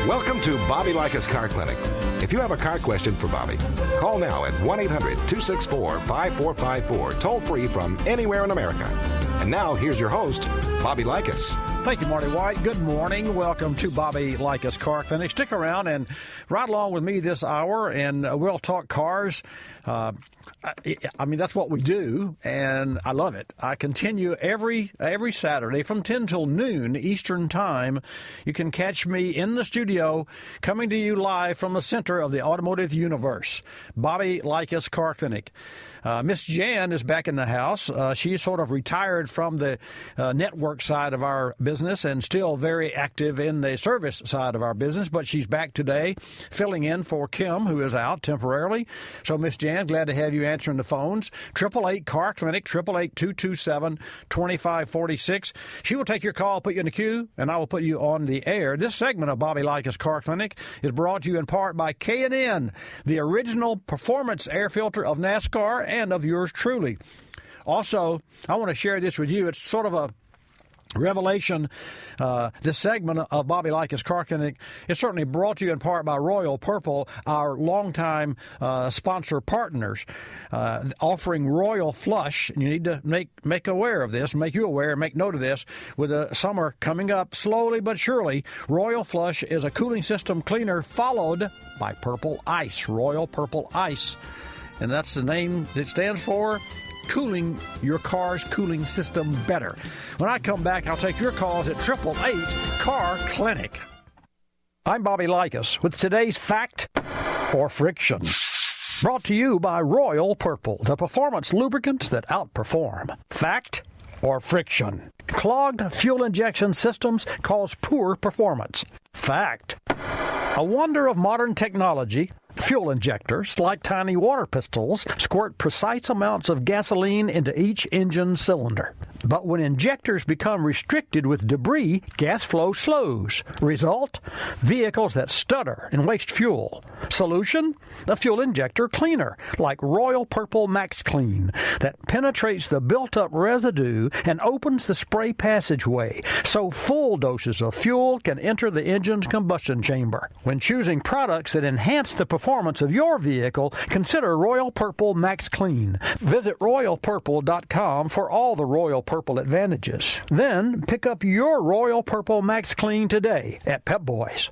Welcome to Bobby Likis Car Clinic. If you have a car question for Bobby, call now at 1-800-264-5454, toll free from anywhere in America. And now, here's your host, Bobby Likis. Thank you, Marty White. Good morning. Welcome to Bobby Likis Car Clinic. Stick around and ride along with me this hour, and we'll talk cars. I mean, that's what we do, and I love it. I continue every Saturday from 10 till noon Eastern Time. You can catch me in the studio coming to you live from the center of the automotive universe, Bobby Likis Car Clinic. Miss Jan is back in the house. She's sort of retired from the network side of our business and still very active in the service side of our business, but she's back today filling in for Kim, who is out temporarily. So, Miss Jan, glad to have you answering the phones. 888 Car Clinic, 888-227-2546. She will take your call, put you in the queue, and I will put you on the air. This segment of Bobby Likis Car Clinic is brought to you in part by K&N, the original performance air filter of NASCAR and of yours truly. Also, I want to share this with you. It's sort of a revelation. This segment of Bobby Likis Car Clinic is certainly brought to you in part by Royal Purple, our longtime sponsor partners, offering Royal Flush. And you need to make aware of this, make you aware, make note of this. With the summer coming up slowly but surely, Royal Flush is a cooling system cleaner followed by Purple Ice, Royal Purple Ice. And that's the name it stands for, cooling your car's cooling system better. When I come back, I'll take your calls at 888 Car Clinic. I'm Bobby Likis with today's Fact or Friction. Brought to you by Royal Purple, the performance lubricants that outperform. Fact or friction? Clogged fuel injection systems cause poor performance. Fact. A wonder of modern technology, fuel injectors, like tiny water pistols, squirt precise amounts of gasoline into each engine cylinder. But when injectors become restricted with debris, gas flow slows. Result? Vehicles that stutter and waste fuel. Solution? A fuel injector cleaner, like Royal Purple Max Clean, that penetrates the built-up residue and opens the spray passageway, so full doses of fuel can enter the engine's combustion chamber. When choosing products that enhance the performance of your vehicle, consider Royal Purple Max Clean. Visit RoyalPurple.com for all the Royal Purple advantages. Then pick up your Royal Purple Max Clean today at Pep Boys.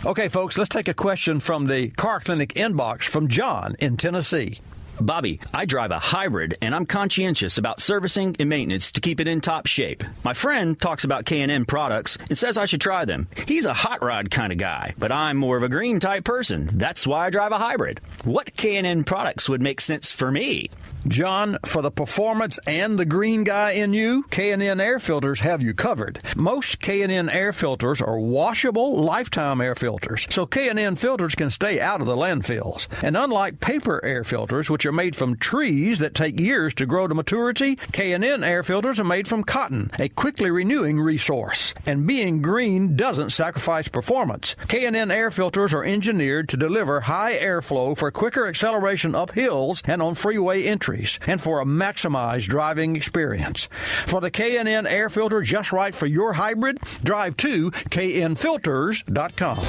Okay, folks, let's take a question from the Car Clinic inbox from John in Tennessee. Bobby, I drive a hybrid, and I'm conscientious about servicing and maintenance to keep it in top shape. My friend talks about K&N products and says I should try them. He's a hot rod kind of guy, but I'm more of a green type person. That's why I drive a hybrid. What K&N products would make sense for me? John, for the performance and the green guy in you, K&N air filters have you covered. Most K&N air filters are washable, lifetime air filters, so K&N filters can stay out of the landfills. And unlike paper air filters, which are made from trees that take years to grow to maturity, K&N air filters are made from cotton, a quickly renewing resource. And being green doesn't sacrifice performance. K&N air filters are engineered to deliver high airflow for quicker acceleration up hills and on freeway entries, and for a maximized driving experience. For the K&N air filter just right for your hybrid, drive to knfilters.com.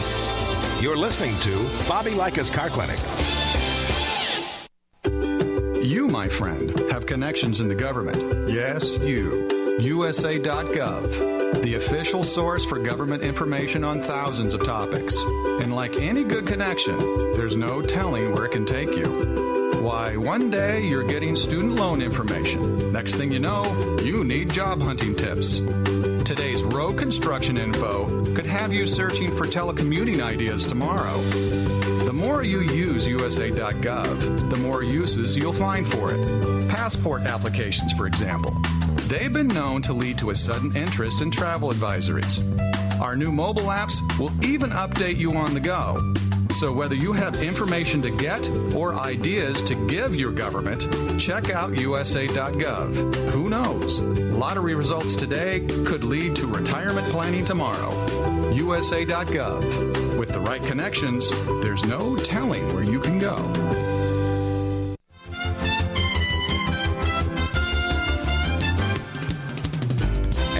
You're listening to Bobby Likis Car Clinic. You, my friend, have connections in the government. Yes, you. USA.gov, the official source for government information on thousands of topics. And like any good connection, there's no telling where it can take you. Why, one day you're getting student loan information. Next thing you know, you need job hunting tips. Today's road construction info could have you searching for telecommuting ideas tomorrow. The more you use USA.gov, the more uses you'll find for it. Passport applications, for example. They've been known to lead to a sudden interest in travel advisories. Our new mobile apps will even update you on the go. So whether you have information to get or ideas to give your government, check out USA.gov. Who knows? Lottery results today could lead to retirement planning tomorrow. USA.gov. With the right connections, there's no telling where you can go.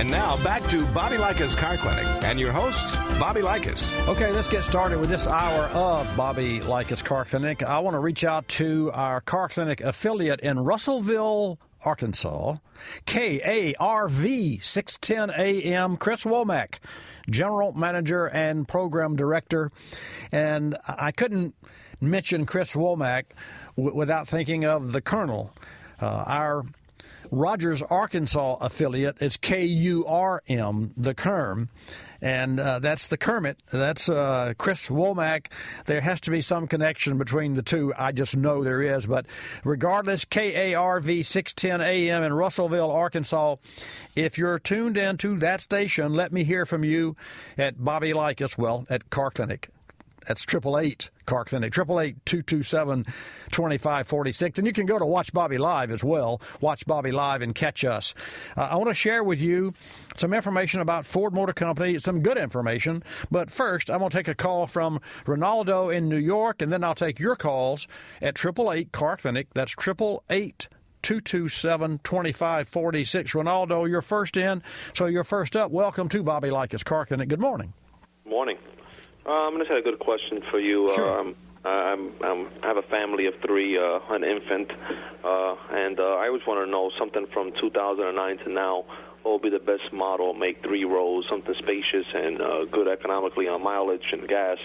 And now back to Bobby Likis Car Clinic and your host, Bobby Likis. Okay, let's get started with this hour of Bobby Likis Car Clinic. I want to reach out to our car clinic affiliate in Russellville, Arkansas, KARV 610 AM, Chris Womack, General Manager and Program Director. And I couldn't mention Chris Womack without thinking of the Colonel. Our Rogers, Arkansas affiliate is KURM, the Kerm, and that's the Kermit. That's Chris Womack. There has to be some connection between the two. I just know there is. But regardless, KARV 610 AM in Russellville, Arkansas. If you're tuned into that station, let me hear from you at Bobby Likis, well, at Car Clinic. That's 888 Car Clinic, 888-227-2546. And you can go to Watch Bobby Live as well. Watch Bobby Live and catch us. I want to share with you some information about Ford Motor Company, some good information. But first, I'm going to take a call from Ronaldo in New York, and then I'll take your calls at 888 Car Clinic. That's 888-227-2546. Ronaldo, you're first in, so you're first up. Welcome to Bobby Likis Car Clinic. Good morning. Morning. I just had a good question for you. Sure. I have a family of three, an infant, and I always want to know something from 2009 to now. What will be the best model, make 3 rows, something spacious and good economically on mileage and gas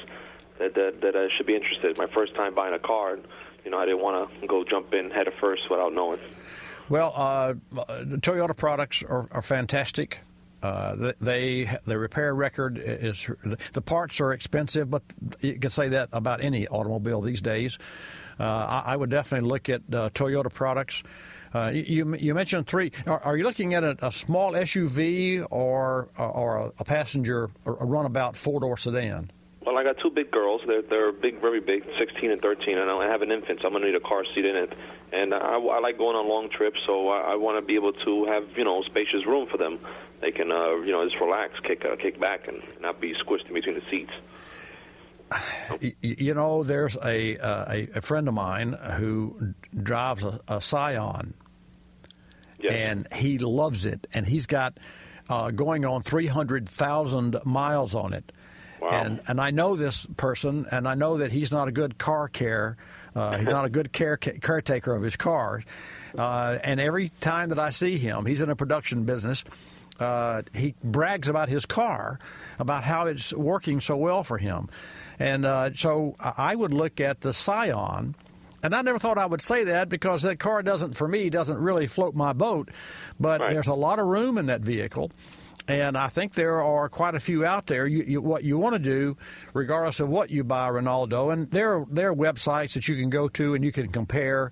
that I should be interested. My first time buying a car, and, I didn't want to go jump in head first without knowing. Well, the Toyota products are fantastic. The repair record is, the parts are expensive, but you can say that about any automobile these days. I would definitely look at Toyota products. You mentioned 3. Are you looking at a small SUV or a passenger or a runabout 4-door sedan? Well, I got 2 big girls. They're big, very big, 16 and 13, and I have an infant, so I'm going to need a car seat in it. And I like going on long trips, so I want to be able to have, spacious room for them. They can, just relax, kick back, and not be squished in between the seats. There's a friend of mine who drives a Scion, yes, and he loves it, and he's got going on 300,000 miles on it. Wow. And I know this person, and I know that he's not a good car care. He's not a good caretaker of his cars. And every time that I see him, he's in a production business. He brags about his car, about how it's working so well for him. And so I would look at the Scion. And I never thought I would say that because that car doesn't really float my boat. But right, there's a lot of room in that vehicle. And I think there are quite a few out there. What you want to do, regardless of what you buy, Ronaldo, and there are websites that you can go to and you can compare.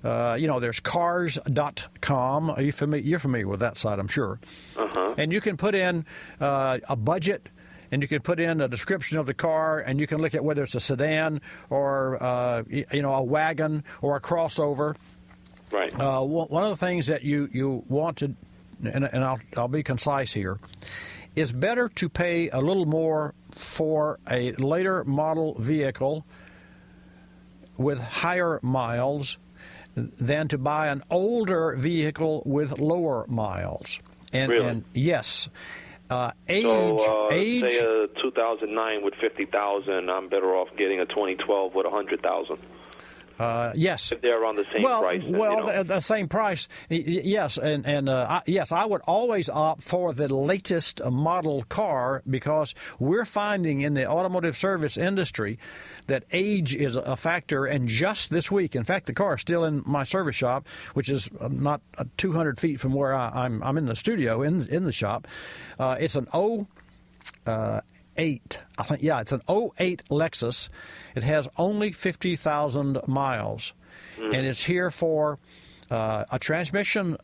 There's cars.com. You're familiar with that site, I'm sure. Uh-huh. And you can put in a budget, and you can put in a description of the car, and you can look at whether it's a sedan or a wagon or a crossover. Right. One of the things that you want to, and I'll be concise here, is better to pay a little more for a later model vehicle with higher miles than to buy an older vehicle with lower miles. Really? And yes, age. Say a 2009 with 50,000, I'm better off getting a 2012 with 100,000. Yes. If they're on the same price. The same price, yes. Yes, I would always opt for the latest model car because we're finding in the automotive service industry that age is a factor. And just this week, in fact, the car is still in my service shop, which is not 200 feet from where I'm in the studio, in the shop. It's an 08, I think. Yeah, it's an 08 Lexus. It has only 50,000 miles, and it's here for a transmission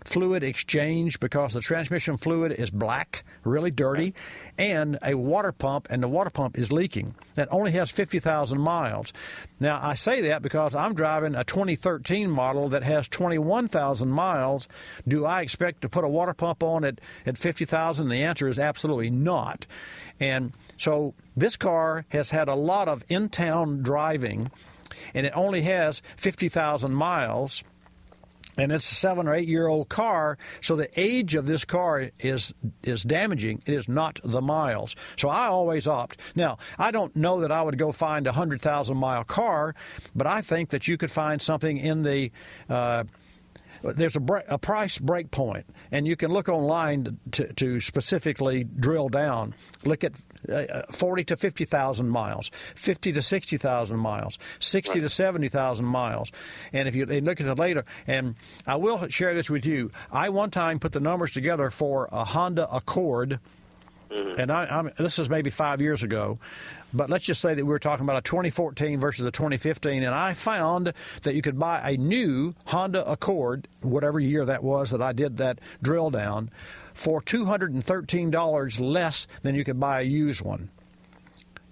fluid exchange because the transmission fluid is black, really dirty, and a water pump, and the water pump is leaking. That only has 50,000 miles. Now, I say that because I'm driving a 2013 model that has 21,000 miles. Do I expect to put a water pump on it at 50,000? The answer is absolutely not. And so this car has had a lot of in-town driving, and it only has 50,000 miles. and it's a 7 or 8 year old car, so the age of this car is damaging. It is not the miles. So I always opt. Now, I don't know that I would go find a 100,000 mile car, but I think that you could find something in the there's a price break point, and you can look online to specifically drill down. Look at 40 to 50,000 miles, 50 to 60,000 miles, 60 to 70,000 miles. And if you look at it later, and I will share this with you, I one time put the numbers together for a Honda Accord, and this is maybe 5 years ago, but let's just say that we were talking about a 2014 versus a 2015, and I found that you could buy a new Honda Accord, whatever year that was that I did that drill down, for $213 less than you could buy a used one,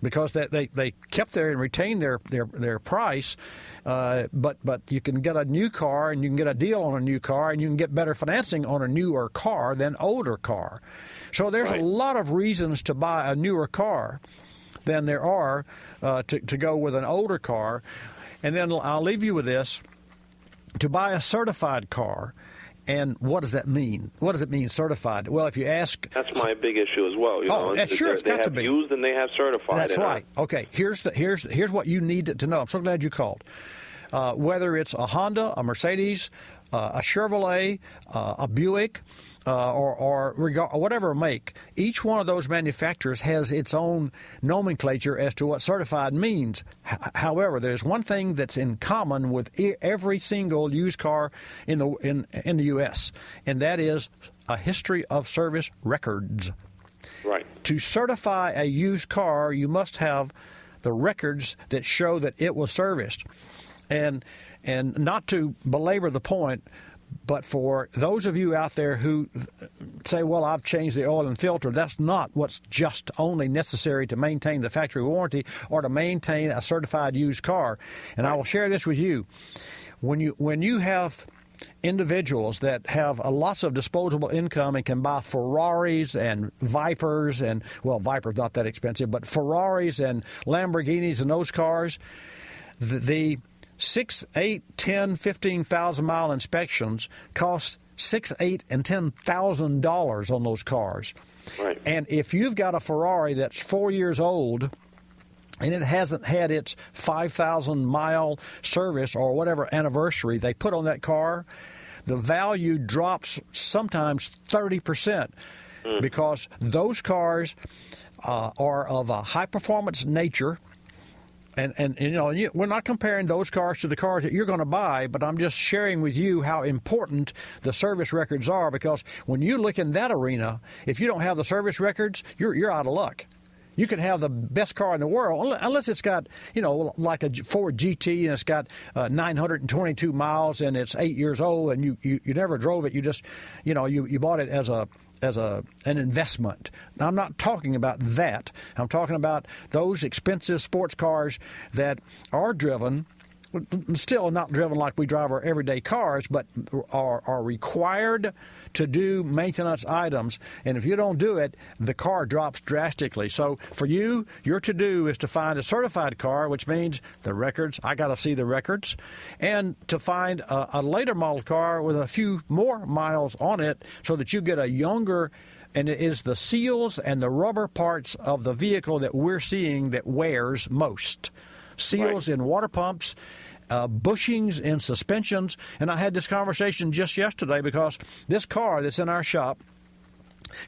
because they kept there and retained their price, but you can get a new car, and you can get a deal on a new car, and you can get better financing on a newer car than older car. So there's a lot of reasons to buy a newer car than there are to go with an older car. And then I'll leave you with this: to buy a certified car. And what does that mean? What does it mean, certified? Well, if you ask... That's my big issue as well. You know, sure, it's got to be. They have used and they have certified. That's right. Okay, here's what you need to know. I'm so glad you called. Whether it's a Honda, a Mercedes, a Chevrolet, a Buick, or whatever make, each one of those manufacturers has its own nomenclature as to what certified means. However, there's one thing that's in common with every single used car in the U.S., and that is a history of service records. Right. To certify a used car, you must have the records that show that it was serviced. And not to belabor the point, but for those of you out there who say, well, I've changed the oil and filter, that's not what's just only necessary to maintain the factory warranty or to maintain a certified used car. And I will share this with you. When you have individuals that have lots of disposable income and can buy Ferraris and Vipers, and, well, Viper's not that expensive, but Ferraris and Lamborghinis and those cars, the 6, 8, 10, 15,000 mile inspections cost $6,000, $8,000, and $10,000 on those cars. Right. And if you've got a Ferrari that's 4 years old and it hasn't had its 5,000 mile service or whatever anniversary they put on that car, the value drops sometimes 30%, because those cars are of a high performance nature. And you know, we're not comparing those cars to the cars that you're going to buy, but I'm just sharing with you how important the service records are, because when you look in that arena, if you don't have the service records, you're out of luck. You can have the best car in the world, unless it's got, you know, like a Ford GT and it's got 922 miles and it's 8 years old and you never drove it. You just, you know, you bought it as an investment. Now, I'm not talking about that. I'm talking about those expensive sports cars that are driven, still not driven like we drive our everyday cars, but are required to do maintenance items. And if you don't do it, the car drops drastically. So for you, your to-do is to find a certified car, which means the records. I got to see the records. And to find a later model car with a few more miles on it so that you get a younger. And it is the seals and the rubber parts of the vehicle that we're seeing that wears most. Seals in water pumps, bushings in suspensions. And I had this conversation just yesterday because this car that's in our shop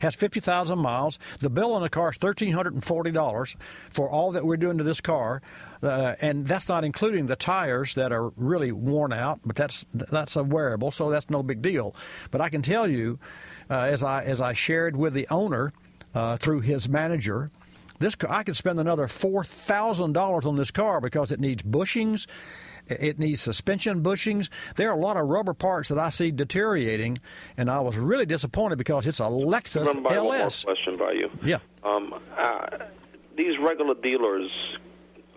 has 50,000 miles. The bill on the car is $1,340 for all that we're doing to this car. And that's not including the tires that are really worn out, but that's a wearable, so that's no big deal. But I can tell you, as I shared with the owner through his manager, this car, I could spend another $4,000 on this car because it needs bushings, it needs suspension bushings. There are a lot of rubber parts that I see deteriorating, and I was really disappointed because it's a Lexus LS. One more question by you. Yeah. These regular dealers,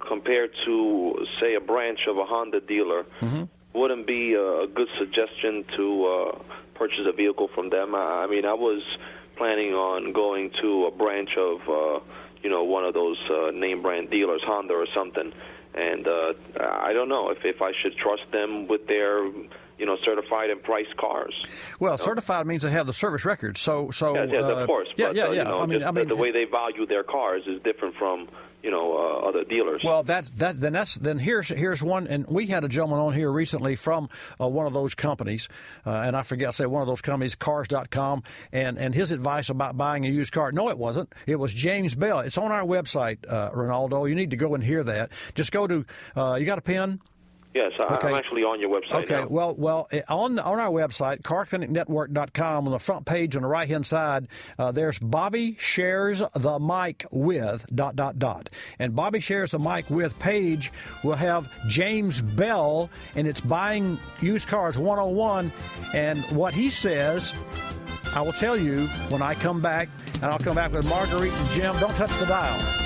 compared to, say, a branch of a Honda dealer, wouldn't be a good suggestion to purchase a vehicle from them? I mean, I was planning on going to a branch of, one of those name brand dealers, Honda or something, and I don't know if I should trust them with their, certified and priced cars. Well, certified means they have the service records. So yes, of course. Yeah, But, yeah. I mean, the way they value their cars is different from other dealers. Well, then here's one, and we had a gentleman on here recently from one of those companies, and I forget, I say one of those companies, Cars.com, and his advice about buying a used car. No, it wasn't. It was James Bell. It's on our website, Ronaldo. You need to go and hear that. Just go to. You got a pen? Yes, okay. I'm actually on your website now. Well, on our website, carclinicnetwork.com, on the front page on the right-hand side, there's Bobby Shares the Mic with ... And Bobby Shares the Mic with page will have James Bell, and it's Buying Used Cars 101. And what he says, I will tell you when I come back, and I'll come back with Marguerite and Jim. Don't touch the dial.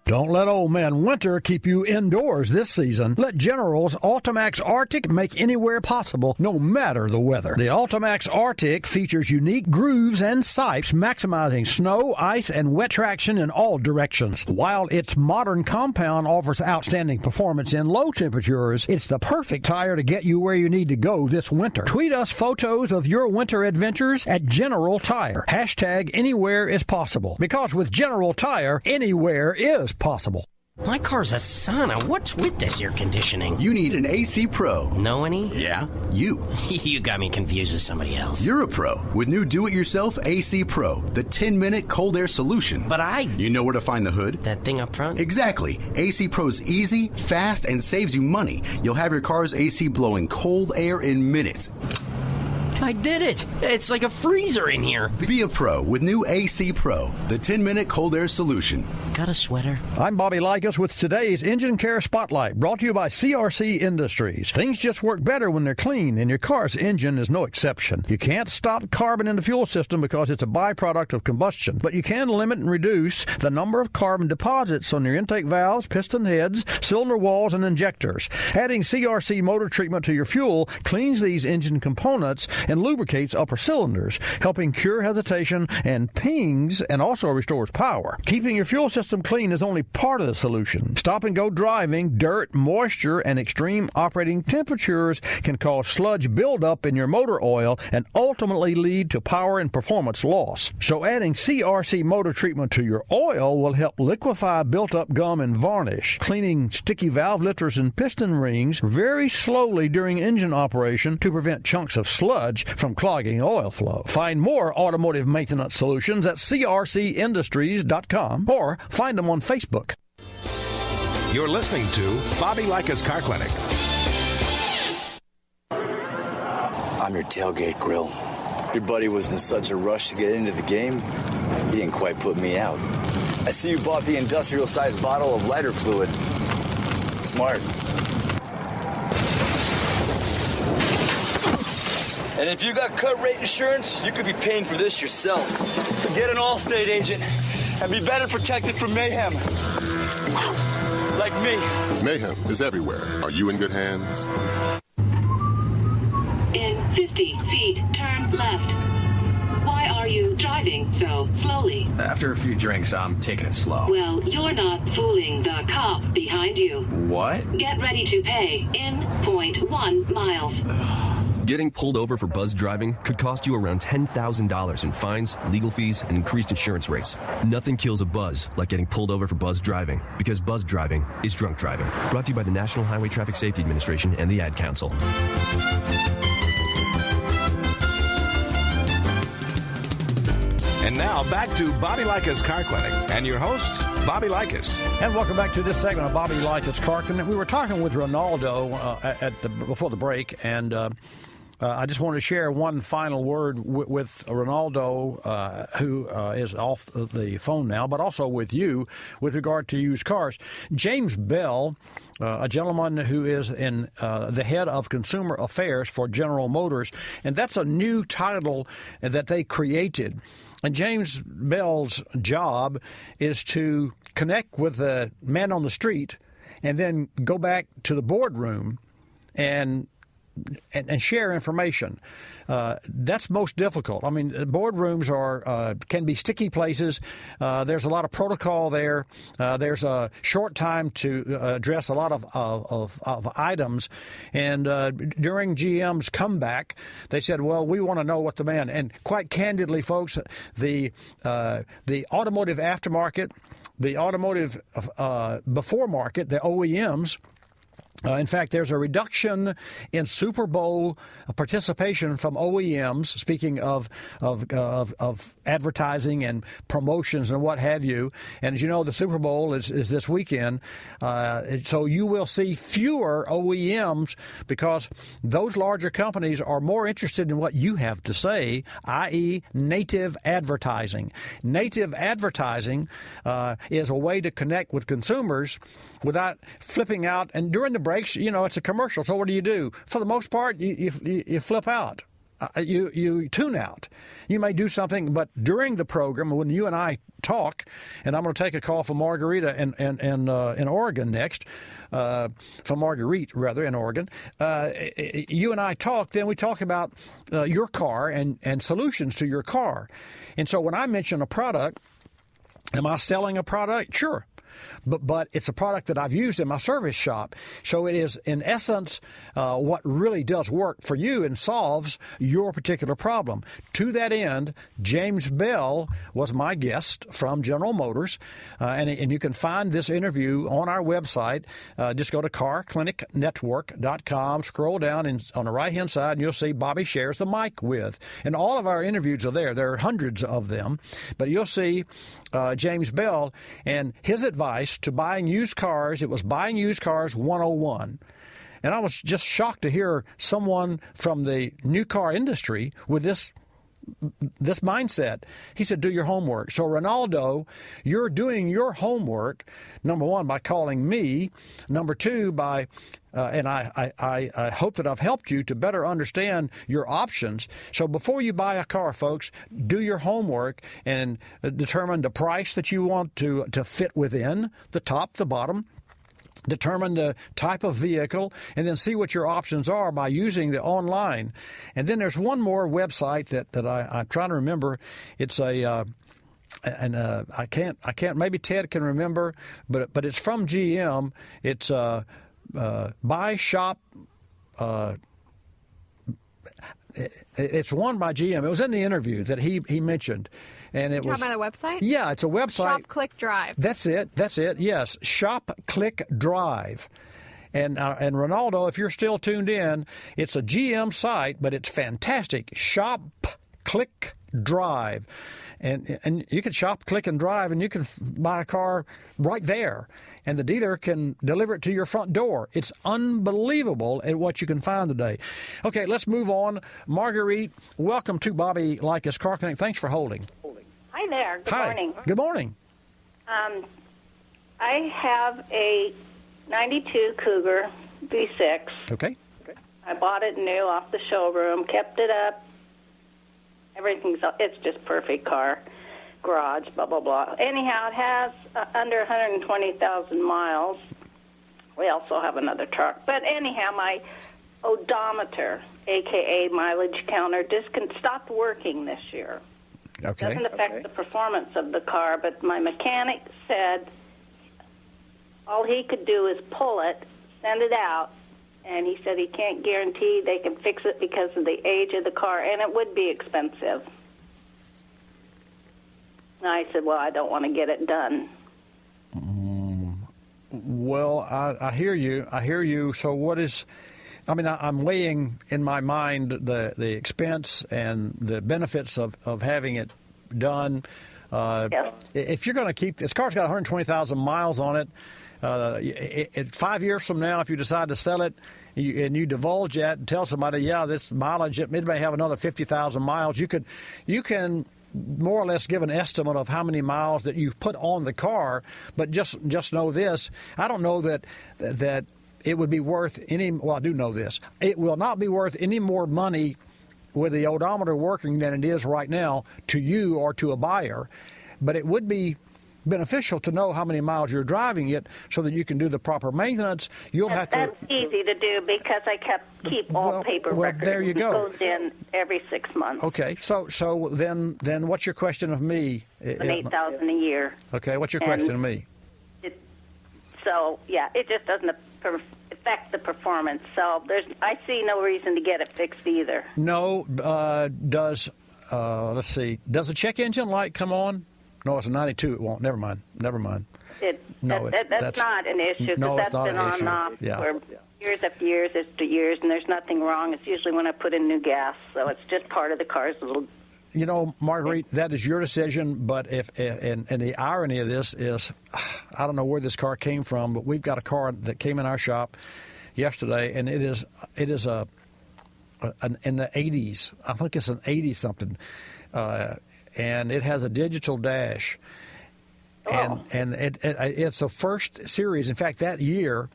Don't let old man winter keep you indoors this season. Let General's Ultimax Arctic make anywhere possible, no matter the weather. The Ultimax Arctic features unique grooves and sipes, maximizing snow, ice, and wet traction in all directions. While its modern compound offers outstanding performance in low temperatures, it's the perfect tire to get you where you need to go this winter. Tweet us photos of your winter adventures at General Tire. Hashtag anywhere is possible. Because with General Tire, anywhere is possible. My car's a sauna. What's with this air conditioning? You need an AC Pro. Know any? Yeah, you. You got me confused with somebody else. You're a pro with new do-it-yourself AC Pro, the 10-minute cold air solution. But You know where to find the hood? That thing up front? Exactly. AC Pro's easy, fast, and saves you money. You'll have your car's AC blowing cold air in minutes. I did it! It's like a freezer in here. Be a pro with new AC Pro, the 10-minute cold air solution. Got a sweater? I'm Bobby Likis with today's Engine Care Spotlight, brought to you by CRC Industries. Things just work better when they're clean, and your car's engine is no exception. You can't stop carbon in the fuel system because it's a byproduct of combustion, but you can limit and reduce the number of carbon deposits on your intake valves, piston heads, cylinder walls, and injectors. Adding CRC motor treatment to your fuel cleans these engine components and lubricates upper cylinders, helping cure hesitation and pings, and also restores power. Keeping your fuel system clean is only part of the solution. Stop-and-go driving, dirt, moisture, and extreme operating temperatures can cause sludge buildup in your motor oil and ultimately lead to power and performance loss. So adding CRC motor treatment to your oil will help liquefy built-up gum and varnish, cleaning sticky valve lifters and piston rings very slowly during engine operation to prevent chunks of sludge from clogging oil flow. Find more automotive maintenance solutions at crcindustries.com or find them on Facebook. You're listening to Bobby Likis Car Clinic. I'm your tailgate grill. Your buddy was in such a rush to get into the game, he didn't quite put me out. I see you bought the industrial-sized bottle of lighter fluid. Smart. And if you got cut rate insurance, you could be paying for this yourself. So get an Allstate agent and be better protected from mayhem. Like me. Mayhem is everywhere. Are you in good hands? In 50 feet, turn left. Why are you driving so slowly? After a few drinks, I'm taking it slow. Well, you're not fooling the cop behind you. What? Get ready to pay in 0.1 miles. Getting pulled over for buzz driving could cost you around $10,000 in fines, legal fees, and increased insurance rates. Nothing kills a buzz like getting pulled over for buzz driving, because buzz driving is drunk driving. Brought to you by the National Highway Traffic Safety Administration and the Ad Council. And now back to Bobby Likis Car Clinic and your host, Bobby Likis. And welcome back to this segment of Bobby Likis Car Clinic. We were talking with Ronaldo before the break, and I just wanted to share one final word with Ronaldo, who is off the phone now, but also with you with regard to used cars. James Bell, a gentleman who is in the head of consumer affairs for General Motors, and that's a new title that they created. And James Bell's job is to connect with the man on the street and then go back to the boardroom and share information. That's most difficult. I mean, boardrooms can be sticky places. There's a lot of protocol there. There's a short time to address a lot of items. And during GM's comeback, they said, "Well, we want to know what demand." And quite candidly, folks, the automotive aftermarket, the automotive before market, the OEMs. In fact, there's a reduction in Super Bowl participation from OEMs, speaking of advertising and promotions and what have you. And as you know, the Super Bowl is this weekend. So you will see fewer OEMs because those larger companies are more interested in what you have to say, i.e. native advertising. Native advertising is a way to connect with consumers without flipping out. And during the breaks, it's a commercial. So what do? For the most part, you flip out. You tune out. You may do something, but during the program, when you and I talk, and I'm going to take a call from Margarita in Oregon next, from Marguerite, rather, in Oregon. You and I talk, then we talk about your car and solutions to your car. And so when I mention a product, am I selling a product? Sure. But it's a product that I've used in my service shop. So it is, in essence, what really does work for you and solves your particular problem. To that end, James Bell was my guest from General Motors. And you can find this interview on our website. Just go to carclinicnetwork.com, scroll down, and on the right-hand side, and you'll see Bobby shares the mic with. And all of our interviews are there. There are hundreds of them. But you'll see James Bell and his advice to buying used cars. It was Buying Used Cars 101. And I was just shocked to hear someone from the new car industry with this mindset. He said, do your homework. So, Ronaldo, you're doing your homework, number one, by calling me. Number two, by and I hope that I've helped you to better understand your options. So before you buy a car, folks, do your homework and determine the price that you want to fit within, the top, the bottom. Determine the type of vehicle, and then see what your options are by using the online. And then there's one more website that I'm trying to remember. It's I can't. Maybe Ted can remember, but it's from GM. It's Buy Shop. It's one by GM. It was in the interview that he mentioned. And it was talking about the website? Yeah, it's a website. Shop, Click, Drive. That's it. Yes, Shop, Click, Drive. And Ronaldo, if you're still tuned in, it's a GM site, but it's fantastic. Shop, Click, Drive. And you can shop, click, and drive, and you can buy a car right there. And the dealer can deliver it to your front door. It's unbelievable at what you can find today. Okay, let's move on. Marguerite, welcome to Bobby Likis Car Clinic. Thanks for holding. Hi there. Good morning. Good morning. I have a 92 Cougar V6. Okay. I bought it new off the showroom, kept it up. It's just perfect car. Garage, blah, blah, blah. Anyhow, it has under 120,000 miles. We also have another truck. But anyhow, my odometer, a.k.a. mileage counter, stopped working this year. Okay. Doesn't affect the performance of the car, but my mechanic said all he could do is pull it, send it out, and he said he can't guarantee they can fix it because of the age of the car, and it would be expensive. And I said, well, I don't want to get it done. Well, I hear you. So what is... I'm weighing in my mind the expense and the benefits of having it done. Yes. If you're going to keep... This car's got 120,000 miles on it. 5 years from now, if you decide to sell it and you divulge that and tell somebody, yeah, this mileage, it may have another 50,000 miles, you can more or less give an estimate of how many miles that you've put on the car. But just know this. I don't know that it would be worth any... Well, I do know this. It will not be worth any more money with the odometer working than it is right now to you or to a buyer. But it would be beneficial to know how many miles you're driving it so that you can do the proper maintenance. That's easy to do because I keep all paper records. Well, there you go. It goes in every 6 months. Okay, so then what's your question of me? $8,000 a year. Okay, what's your question of me? It just doesn't affect the performance. So I see no reason to get it fixed either. No, let's see, does the check engine light come on? No, it's a 92. It won't. Never mind. That's not an issue because that's been on and off for years after years, and there's nothing wrong. It's usually when I put in new gas, so it's just part of the car's little. You know, Marguerite, that is your decision, but and the irony of this is, I don't know where this car came from, but we've got a car that came in our shop yesterday, and it is in the 80s. I think it's an 80-something. And it has a digital dash, and it's the first series. In fact, that year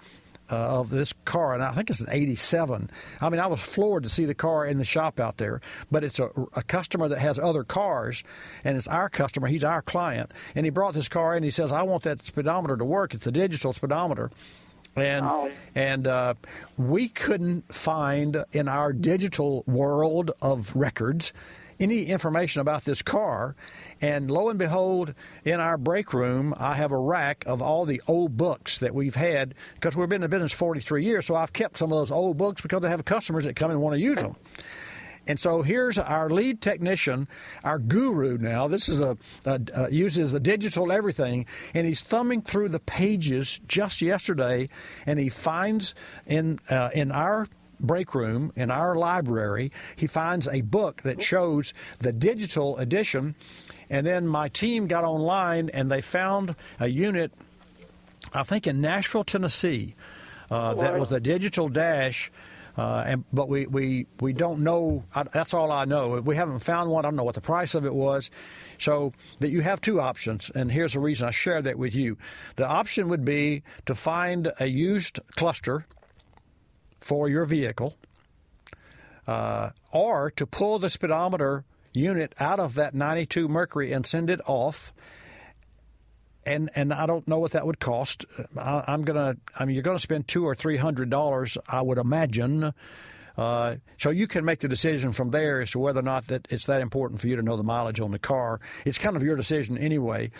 of this car, and I think it's an 87. I mean, I was floored to see the car in the shop out there. But it's a customer that has other cars, and it's our customer. He's our client, and he brought this car in. He says, "I want that speedometer to work. It's a digital speedometer." And we couldn't find in our digital world of records any information about this car, and lo and behold, in our break room, I have a rack of all the old books that we've had, because we've been in business 43 years, so I've kept some of those old books because I have customers that come and want to use them. And so here's our lead technician, our guru now. This is uses a digital everything, and he's thumbing through the pages just yesterday, and he finds in our break room, in our library, he finds a book that shows the digital edition. And then my team got online and they found a unit, I think in Nashville, Tennessee, that was a digital dash. But we don't know. That's all I know. We haven't found one. I don't know what the price of it was. So that you have two options, and here's the reason I share that with you. The option would be to find a used cluster for your vehicle, or to pull the speedometer unit out of that 92 Mercury and send it off. And I don't know what that would cost. You're gonna spend $200 or $300, I would imagine. So you can make the decision from there as to whether or not that it's that important for you to know the mileage on the car. It's kind of your decision anyway.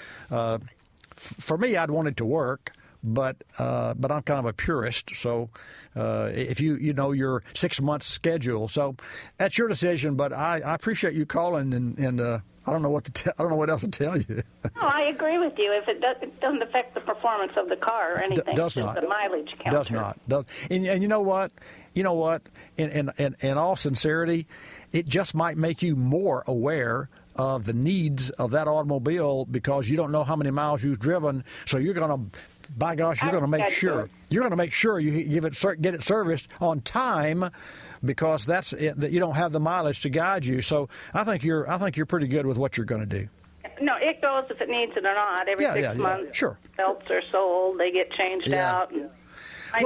For me, I'd want it to work, but I'm kind of a purist. So if you know your 6 month schedule, so that's your decision. But I appreciate you calling, and I don't know what I don't know what else to tell you. No, I agree with you. If it doesn't affect the performance of the car or anything, does it's not. just the mileage counter. Does not. And you know what? In all sincerity, it just might make you more aware of the needs of that automobile because you don't know how many miles you've driven. So you're going to, by gosh, you're going to make sure you get it serviced on time, because that's it, that you don't have the mileage to guide you. So I think you're pretty good with what you're going to do. No, it goes if it needs it or not. Every 6 months, sure. Belts are sold, they get changed out. And I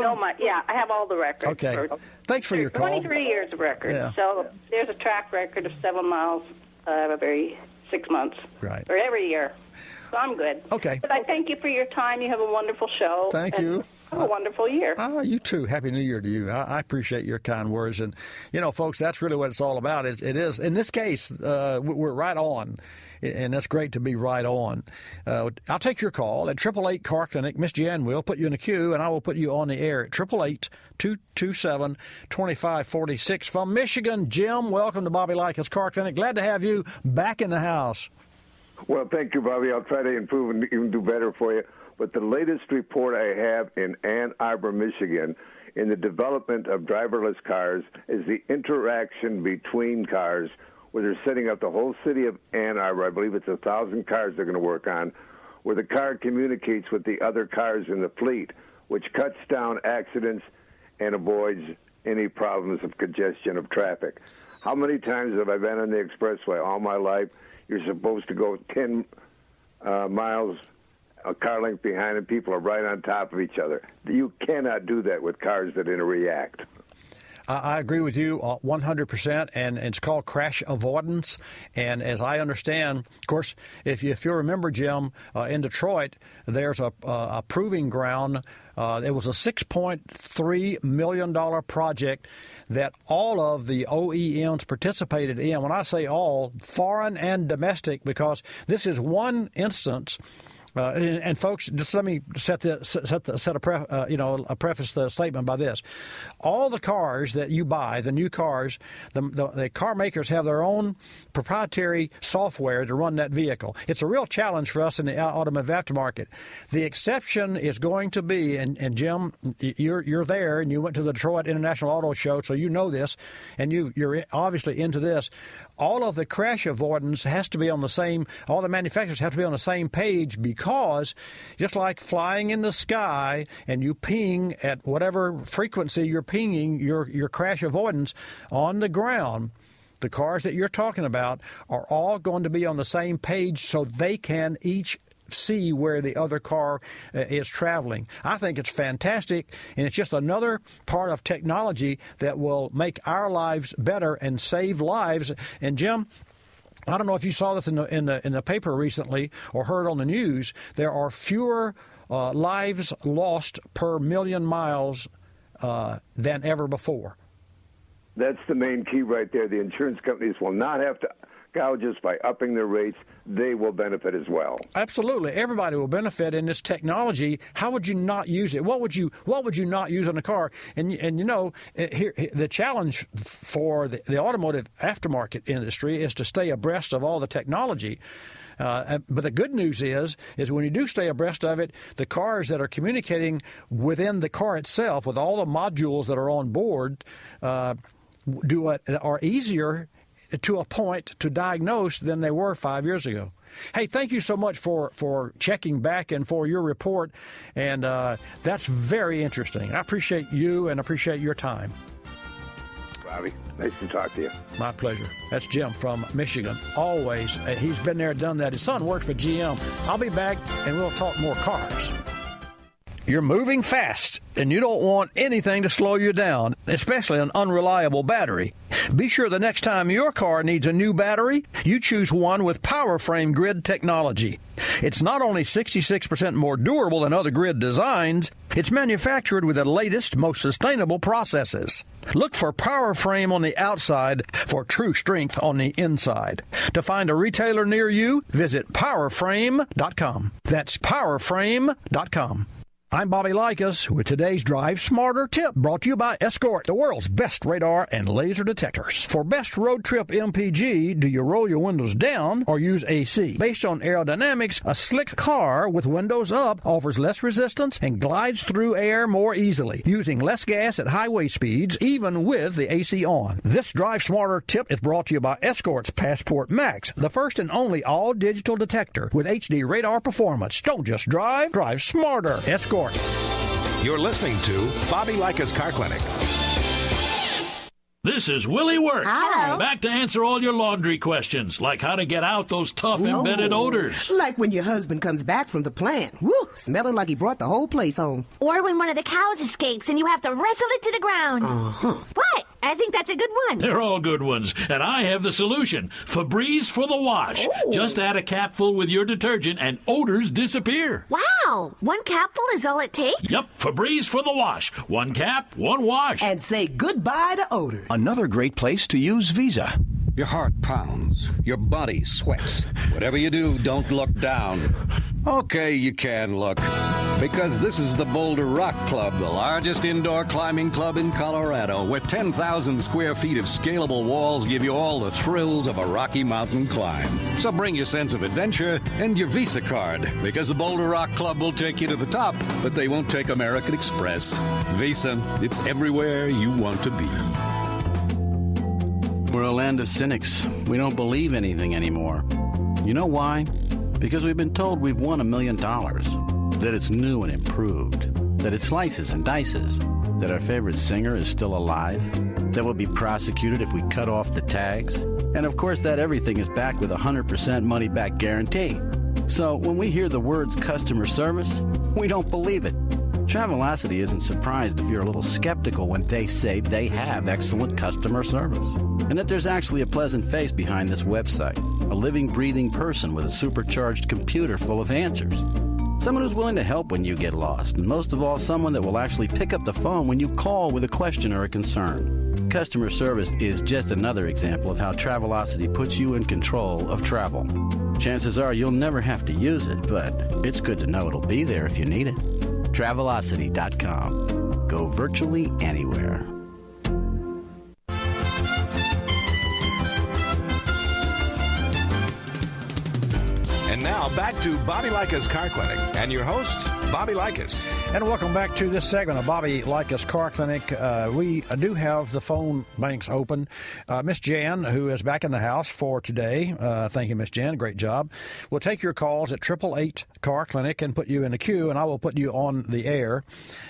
have all the records. Okay. Thanks for your call. 23 years of records. Yeah. So there's a track record of 7 miles every 6 months. Right. Or every year. So I'm good. Okay. But I thank you for your time. You have a wonderful show. Thank you. Have a wonderful year. You too. Happy New Year to you. I appreciate your kind words. And, folks, that's really what it's all about. It is. In this case, we're right on. And that's great to be right on. I'll take your call at 888 Car Clinic. Miss Jan will put you in a queue, and I will put you on the air at 888-227-2546. From Michigan, Jim, welcome to Bobby Likis Car Clinic. Glad to have you back in the house. Well, thank you, Bobby. I'll try to improve and even do better for you. But the latest report I have in Ann Arbor, Michigan, in the development of driverless cars is the interaction between cars, where they're setting up the whole city of Ann Arbor. I believe it's 1,000 cars they're going to work on, where the car communicates with the other cars in the fleet, which cuts down accidents and avoids any problems of congestion of traffic. How many times have I been on the expressway all my life? You're supposed to go 10 miles a car length behind, and people are right on top of each other. You cannot do that with cars that interact. I agree with you 100%, and it's called crash avoidance. And as I understand, of course, if you remember, Jim, in Detroit, there's a proving ground. It was a $6.3 million project that all of the OEMs participated in. When I say all, foreign and domestic, because this is one instance. And folks, just let me preface the statement by this: all the cars that you buy, the new cars, the car makers have their own proprietary software to run that vehicle. It's a real challenge for us in the automotive aftermarket. The exception is going to be, and Jim, you're there, and you went to the Detroit International Auto Show, so you know this, and you're obviously into this. All of the crash avoidance has to be on the same. All the manufacturers have to be on the same page, because just like flying in the sky and you ping at whatever frequency you're pinging your crash avoidance on the ground, the cars that you're talking about are all going to be on the same page so they can each see where the other car is traveling. I think it's fantastic, and it's just another part of technology that will make our lives better and save lives. And Jim, I don't know if you saw this in the paper recently or heard on the news. There are fewer lives lost per million miles than ever before. That's the main key right there. The insurance companies will not have to gouge us by upping their rates. They will benefit as well. Absolutely. Everybody will benefit in this technology. How would you not use it? What would you not use in a car? And you know, here the challenge for the automotive aftermarket industry is to stay abreast of all the technology. But the good news is when you do stay abreast of it, the cars that are communicating within the car itself with all the modules that are on board are easier to a point to diagnose than they were 5 years ago. Hey, thank you so much for checking back and for your report, and that's very interesting. I appreciate you and appreciate your time. Bobby, nice to talk to you. My pleasure. That's Jim from Michigan. Always. He's been there, done that. His son works for GM. I'll be back, and we'll talk more cars. You're moving fast, and you don't want anything to slow you down, especially an unreliable battery. Be sure the next time your car needs a new battery, you choose one with PowerFrame grid technology. It's not only 66% more durable than other grid designs, it's manufactured with the latest, most sustainable processes. Look for PowerFrame on the outside for true strength on the inside. To find a retailer near you, visit PowerFrame.com. That's PowerFrame.com. I'm Bobby Likis with today's Drive Smarter tip, brought to you by Escort, the world's best radar and laser detectors. For best road trip MPG, do you roll your windows down or use AC? Based on aerodynamics, a slick car with windows up offers less resistance and glides through air more easily, using less gas at highway speeds, even with the AC on. This Drive Smarter tip is brought to you by Escort's Passport Max, the first and only all-digital detector with HD radar performance. Don't just drive, drive smarter. Escort. You're listening to Bobby Likis Car Clinic. This is Willie Works. Hello. Back to answer all your laundry questions, like how to get out those tough embedded odors. Like when your husband comes back from the plant. Woo, smelling like he brought the whole place home. Or when one of the cows escapes and you have to wrestle it to the ground. Uh-huh. What? I think that's a good one. They're all good ones, and I have the solution. Febreze for the wash. Oh. Just add a capful with your detergent and odors disappear. Wow, one capful is all it takes? Yep, Febreze for the wash. One cap, one wash. And say goodbye to odors. Another great place to use Visa. Your heart pounds. Your body sweats. Whatever you do, don't look down. Okay, you can look. Because this is the Boulder Rock Club, the largest indoor climbing club in Colorado, where 10,000 square feet of scalable walls give you all the thrills of a Rocky Mountain climb. So bring your sense of adventure and your Visa card, because the Boulder Rock Club will take you to the top, but they won't take American Express. Visa, it's everywhere you want to be. We're a land of cynics. We don't believe anything anymore. You know why? Because we've been told we've won $1 million, that it's new and improved, that it slices and dices, that our favorite singer is still alive, that we'll be prosecuted if we cut off the tags, and of course that everything is backed with a 100% money-back guarantee. So when we hear the words customer service, we don't believe it. Travelocity isn't surprised if you're a little skeptical when they say they have excellent customer service, and that there's actually a pleasant face behind this website, a living, breathing person with a supercharged computer full of answers. Someone who's willing to help when you get lost, and most of all, someone that will actually pick up the phone when you call with a question or a concern. Customer service is just another example of how Travelocity puts you in control of travel. Chances are you'll never have to use it, but it's good to know it'll be there if you need it. Travelocity.com. Go virtually anywhere. And now back to Bobby Likis Car Clinic and your host, Bobby Likis. And welcome back to this segment of Bobby Likis Car Clinic. We do have the phone banks open. Miss Jan, who is back in the house for today, thank you, Miss Jan, great job. We'll take your calls at 888 Car Clinic and put you in the queue, and I will put you on the air.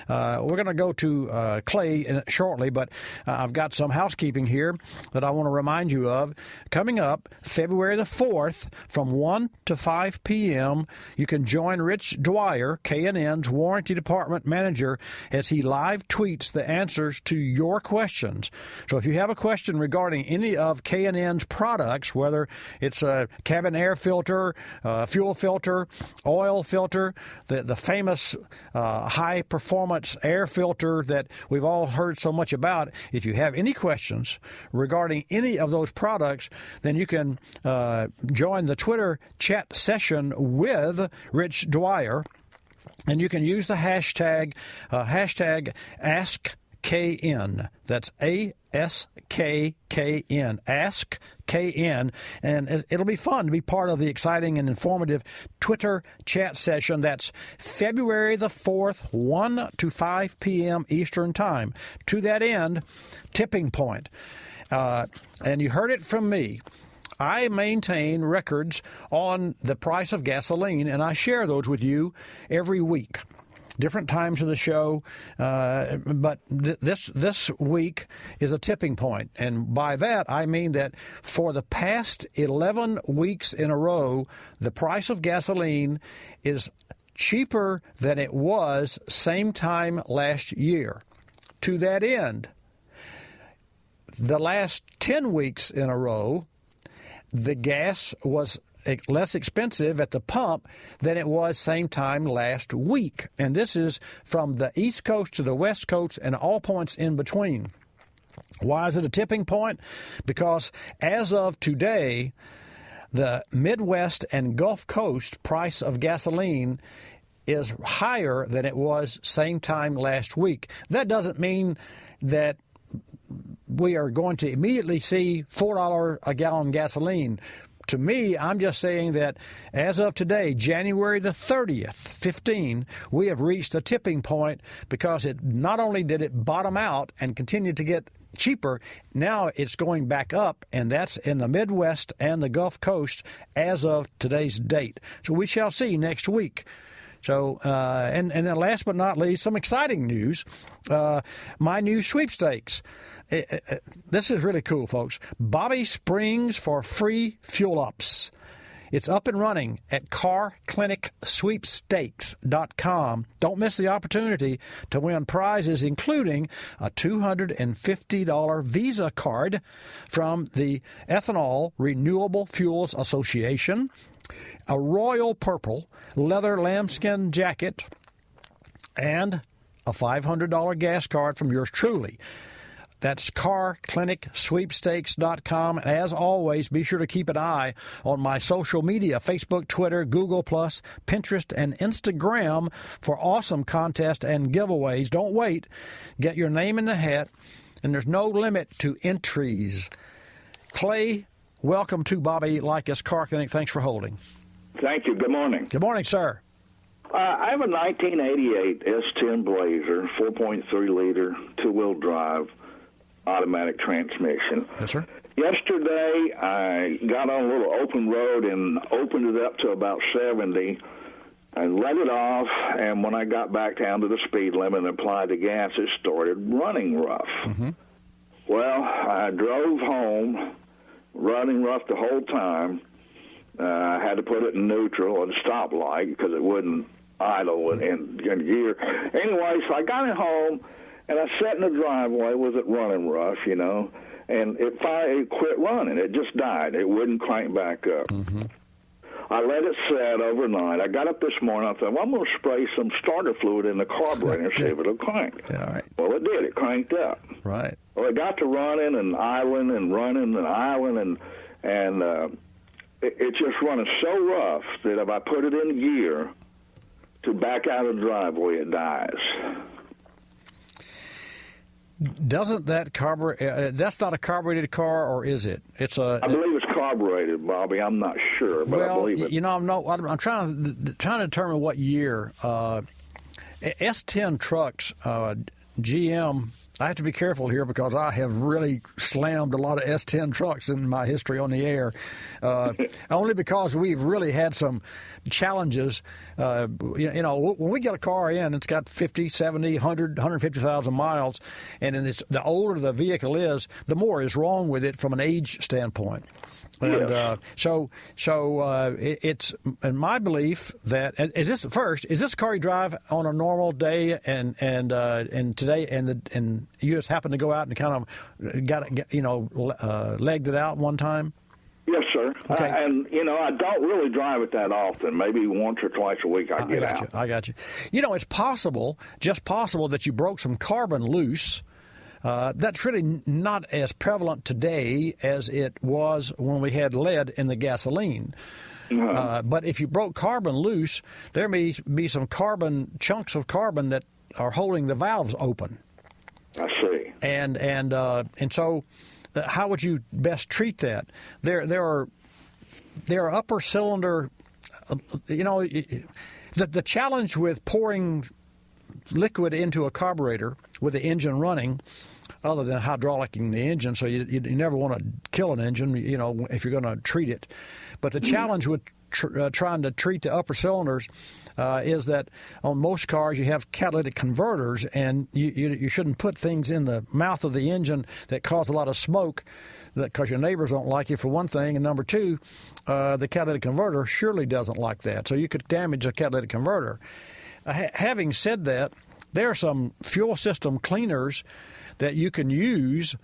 We're going to go to Clay shortly, but I've got some housekeeping here that I want to remind you of. Coming up February the 4th from 1 to 5 p.m., you can join Rich Dwyer, K&N's warranty department manager, as he live tweets the answers to your questions. So if you have a question regarding any of K&N's products, whether it's a cabin air filter, fuel filter, oil filter, the famous high-performance air filter that we've all heard so much about, if you have any questions regarding any of those products, then you can join the Twitter chat session with Rich Dwyer. And you can use the hashtag AskKN. That's ASKKN. AskKN. And it'll be fun to be part of the exciting and informative Twitter chat session. That's February the 4th, 1 to 5 p.m. Eastern Time. To that end, tipping point. And you heard it from me. I maintain records on the price of gasoline, and I share those with you every week. Different times of the show, but this week is a tipping point. And by that, I mean that for the past 11 weeks in a row, the price of gasoline is cheaper than it was same time last year. To that end, the last 10 weeks in a row, the gas was less expensive at the pump than it was same time last week. And this is from the East Coast to the West Coast and all points in between. Why is it a tipping point? Because as of today, the Midwest and Gulf Coast price of gasoline is higher than it was same time last week. That doesn't mean that we are going to immediately see $4 a gallon gasoline. To me, I'm just saying that as of today, January the 30th, 15, we have reached a tipping point because it not only did it bottom out and continue to get cheaper, now it's going back up, and that's in the Midwest and the Gulf Coast as of today's date. So we shall see next week. So, and then last but not least, some exciting news. My new sweepstakes. This is really cool, folks. Bobby Springs for free fuel ups. It's up and running at carclinicsweepstakes.com. Don't miss the opportunity to win prizes, including a $250 Visa card from the Ethanol Renewable Fuels Association, a royal purple leather lambskin jacket, and a $500 gas card from yours truly. That's carclinicsweepstakes.com. And as always, be sure to keep an eye on my social media, Facebook, Twitter, Google+, Pinterest, and Instagram for awesome contests and giveaways. Don't wait. Get your name in the hat, and there's no limit to entries. Clay, welcome to Bobby Likis Car Clinic. Thanks for holding. Thank you. Good morning. Good morning, sir. I have a 1988 S10 Blazer, 4.3-liter, two-wheel drive, automatic transmission. Yes, sir. Yesterday, I got on a little open road and opened it up to about 70 and let it off, and when I got back down to the speed limit and applied the gas, it started running rough. Mm-hmm. Well, I drove home running rough the whole time. I had to put it in neutral at a stoplight because it wouldn't idle in gear. Anyway, so I got it home, and I sat in the driveway with it running rough, you know, and it finally quit running. It just died. It wouldn't crank back up. Mm-hmm. I let it set overnight. I got up this morning. I thought, well, I'm going to spray some starter fluid in the carburetor and see if it'll crank. Yeah, all right. Well, it did. It cranked up. Right. Well, it got to running and idling and running and idling, and it's just running so rough that if I put it in gear to back out of the driveway, it dies. Doesn't that that's not a carbureted car, or is it? I believe it's carbureted, Bobby. I'm not sure, but I believe it. You know, I'm trying to determine what year. S10 trucks, GM. I have to be careful here because I have really slammed a lot of S10 trucks in my history on the air, only because we've really had some challenges. You know, when we get a car in, it's got 50, 70, 100, 150,000 miles, and the older the vehicle is, the more is wrong with it from an age standpoint. And it's in my belief that is this a car you drive on a normal day and today and you just happen to go out and kind of legged it out one time? Yes, sir. Okay. And you know, I don't really drive it that often. Maybe once or twice a week I get out. I got you. You know, it's just possible that you broke some carbon loose. That's really not as prevalent today as it was when we had lead in the gasoline. But if you broke carbon loose, there may be some chunks of carbon that are holding the valves open. I see. And so, how would you best treat that? There are upper cylinder. You know, the challenge with pouring liquid into a carburetor with the engine running, other than hydraulicing the engine, so you never want to kill an engine, you know, if you're going to treat it. But the challenge with trying to treat the upper cylinders is that on most cars you have catalytic converters, and you shouldn't put things in the mouth of the engine that cause a lot of smoke, because your neighbors don't like you, for one thing, and number two, the catalytic converter surely doesn't like that, so you could damage a catalytic converter. Having said that, there are some fuel system cleaners that you can use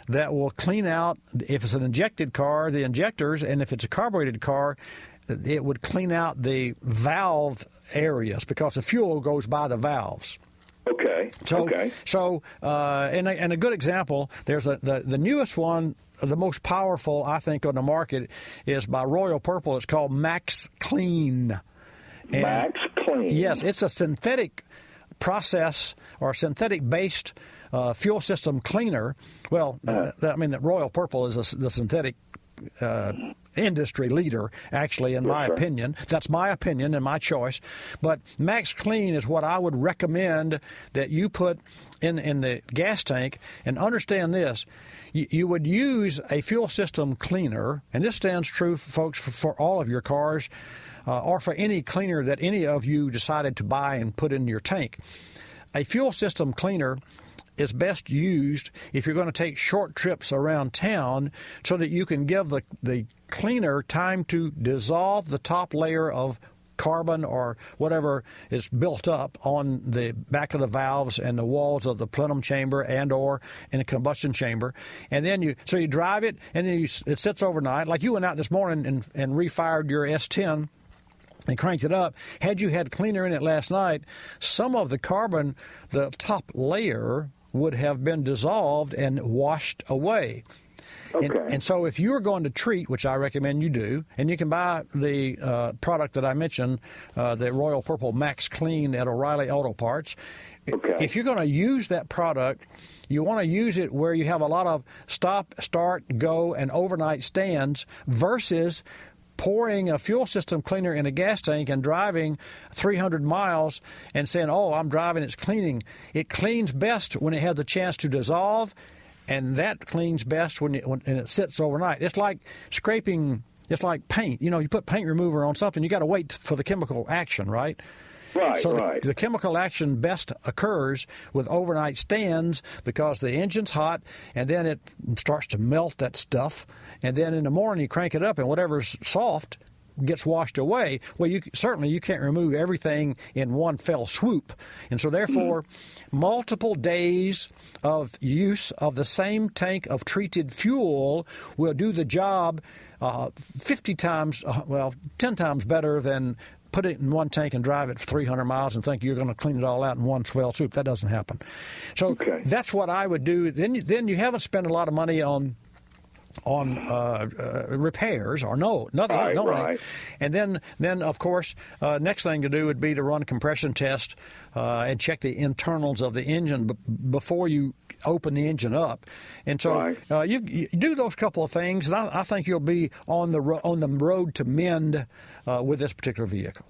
that will clean out, if it's an injected car, the injectors, and if it's a carbureted car, it would clean out the valve areas because the fuel goes by the valves. Okay. So, and a good example, there's the newest one, the most powerful, I think, on the market is by Royal Purple. It's called Max Clean. Max Clean. Yes, it's a synthetic process or synthetic-based fuel system cleaner. Well, I mean, that Royal Purple is the synthetic industry leader, actually, in my opinion. That's my opinion and my choice. But Max Clean is what I would recommend that you put in the gas tank. And understand this. You would use a fuel system cleaner, and this stands true, folks, for all of your cars, or for any cleaner that any of you decided to buy and put in your tank. A fuel system cleaner is best used if you're going to take short trips around town, so that you can give the cleaner time to dissolve the top layer of carbon or whatever is built up on the back of the valves and the walls of the plenum chamber and or in a combustion chamber. And then you drive it, and then it sits overnight. Like you went out this morning and refired your S10 and cranked it up. Had you had cleaner in it last night, some of the carbon, the top layer, would have been dissolved and washed away. Okay. And so if you're going to treat, which I recommend you do, and you can buy the product that I mentioned, the Royal Purple Max Clean at O'Reilly Auto Parts. Okay. If you're going to use that product, you want to use it where you have a lot of stop, start, go, and overnight stands versus pouring a fuel system cleaner in a gas tank and driving 300 miles and saying, oh, I'm driving, it's cleaning. It cleans best when it has a chance to dissolve, and that cleans best when it sits overnight. It's like scraping, it's like paint. You know, you put paint remover on something, you got to wait for the chemical action, right? Right, so right. The chemical action best occurs with overnight stands because the engine's hot, and then it starts to melt that stuff. And then in the morning you crank it up, and whatever's soft gets washed away. Well, certainly you can't remove everything in one fell swoop. And so therefore, multiple days of use of the same tank of treated fuel will do the job 10 times better than put it in one tank and drive it for 300 miles and think you're going to clean it all out in one fell swoop. That doesn't happen. So that's what I would do. Then you haven't spent a lot of money on repairs or no money. And then of course, next thing to do would be to run a compression test and check the internals of the engine before you open the engine up. And so you do those couple of things, and I think you'll be on the road to mend with this particular vehicle.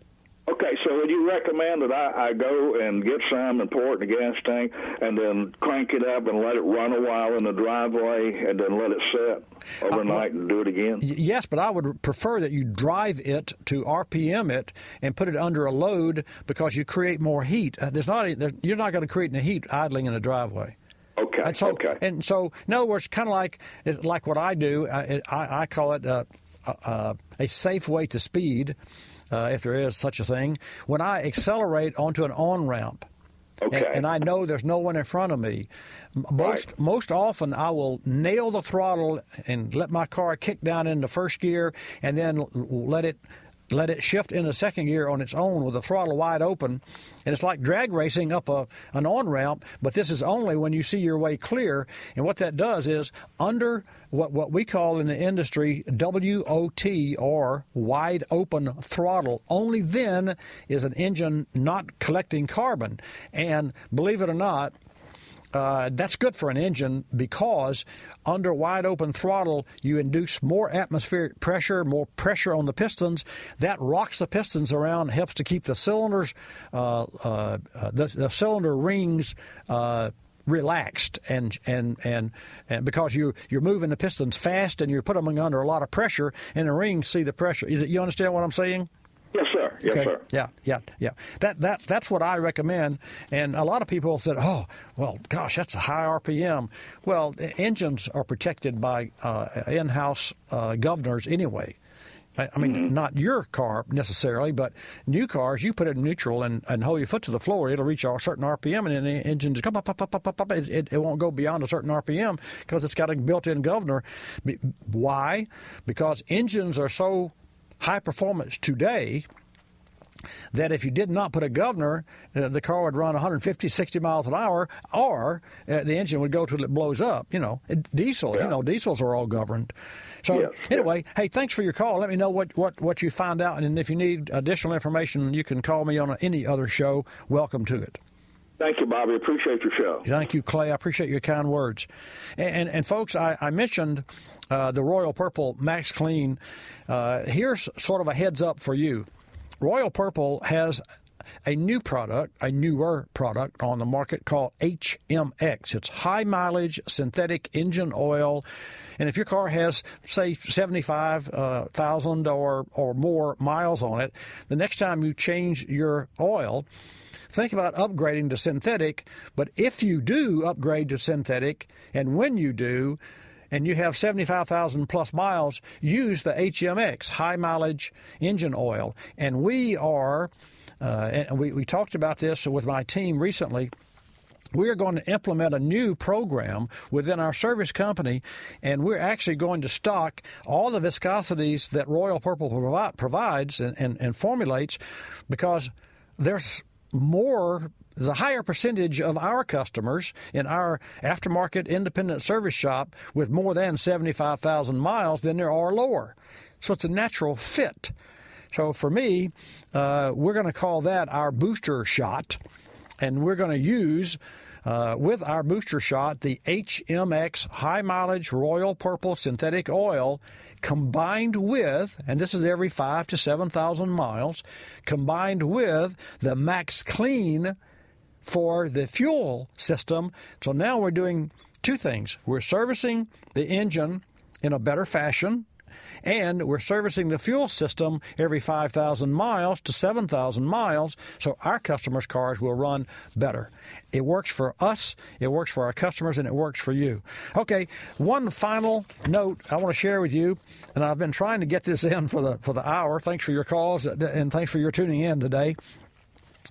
Okay, so would you recommend that I go and get some and pour it in the gas tank and then crank it up and let it run a while in the driveway and then let it set overnight and do it again? Yes, but I would prefer that you drive it to RPM it and put it under a load because you create more heat. You're not going to create any heat idling in the driveway. Okay. And so, in other words, kind of like what I do, I call it a safe way to speed, if there is such a thing. When I accelerate onto an on-ramp, and I know there's no one in front of me, most often I will nail the throttle and let my car kick down into first gear, and then let it shift into second gear on its own with the throttle wide open. And it's like drag racing up an on-ramp, but this is only when you see your way clear. And what that does is under what we call in the industry WOT, or wide open throttle, only then is an engine not collecting carbon. And believe it or not, that's good for an engine because under wide open throttle, you induce more atmospheric pressure, more pressure on the pistons. That rocks the pistons around, helps to keep the cylinders, the cylinder rings relaxed, and because you're moving the pistons fast and you're putting them under a lot of pressure, and the rings see the pressure. You understand what I'm saying? Yes, sir. Yes, sir. Yeah. That's what I recommend. And a lot of people said, "Oh, well, gosh, that's a high RPM." Well, engines are protected by in-house governors anyway. I mean, not your car necessarily, but new cars, you put it in neutral and hold your foot to the floor, it'll reach a certain RPM, and then the engine just up. It won't go beyond a certain RPM because it's got a built-in governor. Why? Because engines are so high performance today that if you did not put a governor, the car would run 150, 60 miles an hour, or the engine would go till it blows up. Diesels, diesels are all governed. So anyway, hey, thanks for your call. Let me know what you find out, and if you need additional information, you can call me on any other show. Welcome to it. Thank you, Bobby. Appreciate your show. Thank you, Clay. I appreciate your kind words. And folks, I mentioned the Royal Purple Max Clean. Here's sort of a heads up for you. Royal Purple has a newer product on the market called HMX. It's high mileage synthetic engine oil. And if your car has, say, 75,000 or more miles on it, the next time you change your oil, think about upgrading to synthetic. But if you do upgrade to synthetic, and when you do, and you have 75,000 plus miles, use the HMX, high mileage engine oil. And we talked about this with my team recently. We are going to implement a new program within our service company, and we're actually going to stock all the viscosities that Royal Purple provides and formulates, because there's a higher percentage of our customers in our aftermarket independent service shop with more than 75,000 miles than there are lower. So it's a natural fit. So for me, we're going to call that our booster shot, and we're going to use with our booster shot the HMX high mileage Royal Purple synthetic oil, combined with, and this is every 5,000 to 7,000 miles, combined with the Max Clean for the fuel system. So now we're doing two things. We're servicing the engine in a better fashion, And we're servicing the fuel system every 5,000 miles to 7,000 miles, so our customers' cars will run better. It works for us, it works for our customers, and it works for you. Okay, one final note I want to share with you, and I've been trying to get this in for the hour. Thanks for your calls, and thanks for your tuning in today.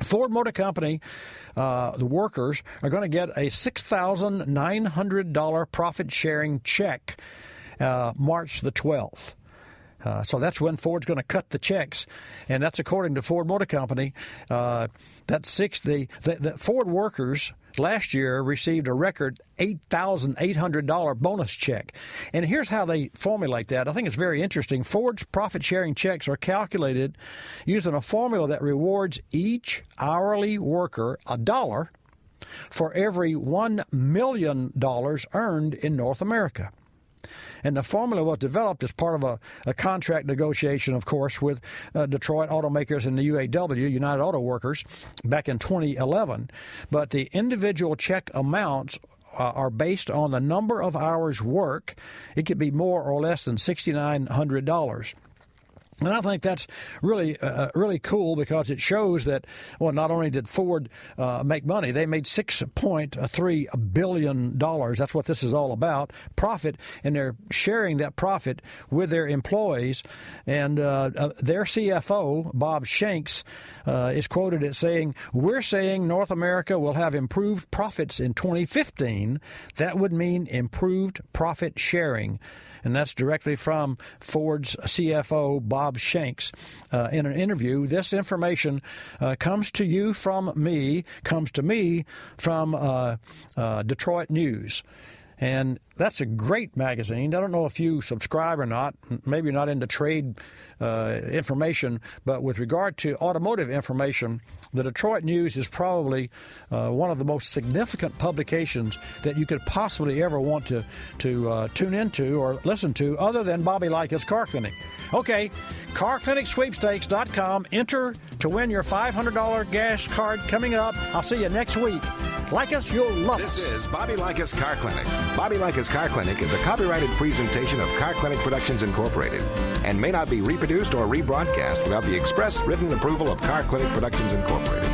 Ford Motor Company, the workers, are going to get a $6,900 profit-sharing check March the 12th. So that's when Ford's going to cut the checks, and that's according to Ford Motor Company. The Ford workers last year received a record $8,800 bonus check. And here's how they formulate that. I think it's very interesting. Ford's profit-sharing checks are calculated using a formula that rewards each hourly worker $1 for every $1 million earned in North America. And the formula was developed as part of a contract negotiation, of course, with Detroit automakers and the UAW, United Auto Workers, back in 2011. But the individual check amounts are based on the number of hours worked. It could be more or less than $6,900. And I think that's really cool because it shows that, well, not only did Ford make money, they made $6.3 billion. That's what this is all about, profit, and they're sharing that profit with their employees. And their CFO, Bob Shanks, is quoted as saying, "We're saying North America will have improved profits in 2015. That would mean improved profit sharing." And that's directly from Ford's CFO, Bob Shanks, in an interview. This information comes to me from Detroit News. And that's a great magazine. I don't know if you subscribe or not. Maybe you're not into trade information, but with regard to automotive information, the Detroit News is probably one of the most significant publications that you could possibly ever want to tune into or listen to, other than Bobby Likis Car Clinic. Okay, carclinicsweepstakes.com. Enter to win your $500 gas card coming up. I'll see you next week. Like us, you'll love us. This is Bobby Likis Car Clinic. Bobby Likis Car Clinic is a copyrighted presentation of Car Clinic Productions Incorporated and may not be reproduced or rebroadcast without the express written approval of Car Clinic Productions Incorporated.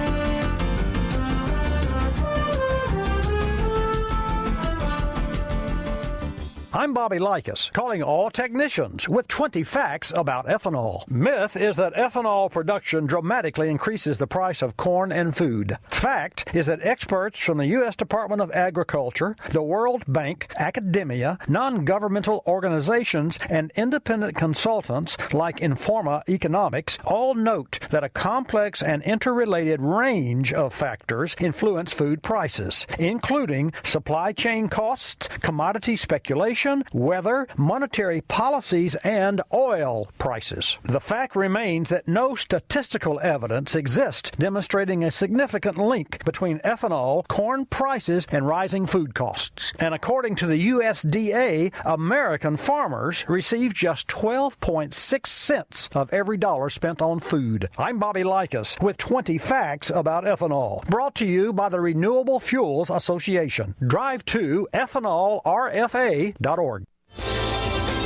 I'm Bobby Likis, calling all technicians with 20 facts about ethanol. Myth is that ethanol production dramatically increases the price of corn and food. Fact is that experts from the U.S. Department of Agriculture, the World Bank, academia, non-governmental organizations, and independent consultants like Informa Economics all note that a complex and interrelated range of factors influence food prices, including supply chain costs, commodity speculation, weather, monetary policies, and oil prices. The fact remains that no statistical evidence exists demonstrating a significant link between ethanol, corn prices, and rising food costs. And according to the USDA, American farmers receive just 12.6 cents of every dollar spent on food. I'm Bobby Likis with 20 facts about ethanol. Brought to you by the Renewable Fuels Association. Drive to ethanolrfa.org.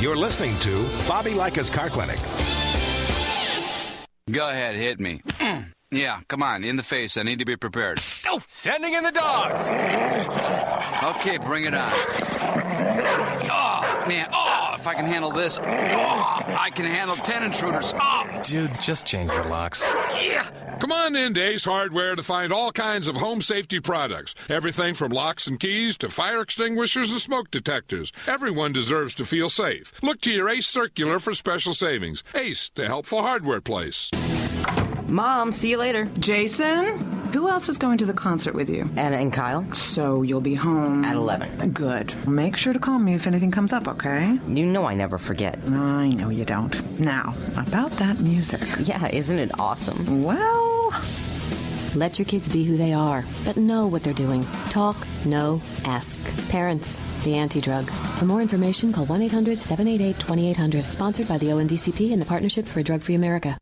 You're listening to Bobby Likis Car Clinic. Go ahead, hit me. Yeah, come on, in the face. I need to be prepared. Oh, sending in the dogs. Okay, bring it on. Oh, man. Oh, if I can handle this. Oh, I can handle 10 intruders. Oh. Dude, just change the locks. Yeah. Come on in to Ace Hardware to find all kinds of home safety products. Everything from locks and keys to fire extinguishers and smoke detectors. Everyone deserves to feel safe. Look to your Ace Circular for special savings. Ace, the helpful hardware place. Mom, see you later. Jason? Who else is going to the concert with you? Anna and Kyle. So you'll be home... at 11. Good. Make sure to call me if anything comes up, okay? You know I never forget. I know you don't. Now, about that music. Yeah, isn't it awesome? Well... Let your kids be who they are, but know what they're doing. Talk, know, ask. Parents, the anti-drug. For more information, call 1-800-788-2800. Sponsored by the ONDCP and the Partnership for a Drug-Free America.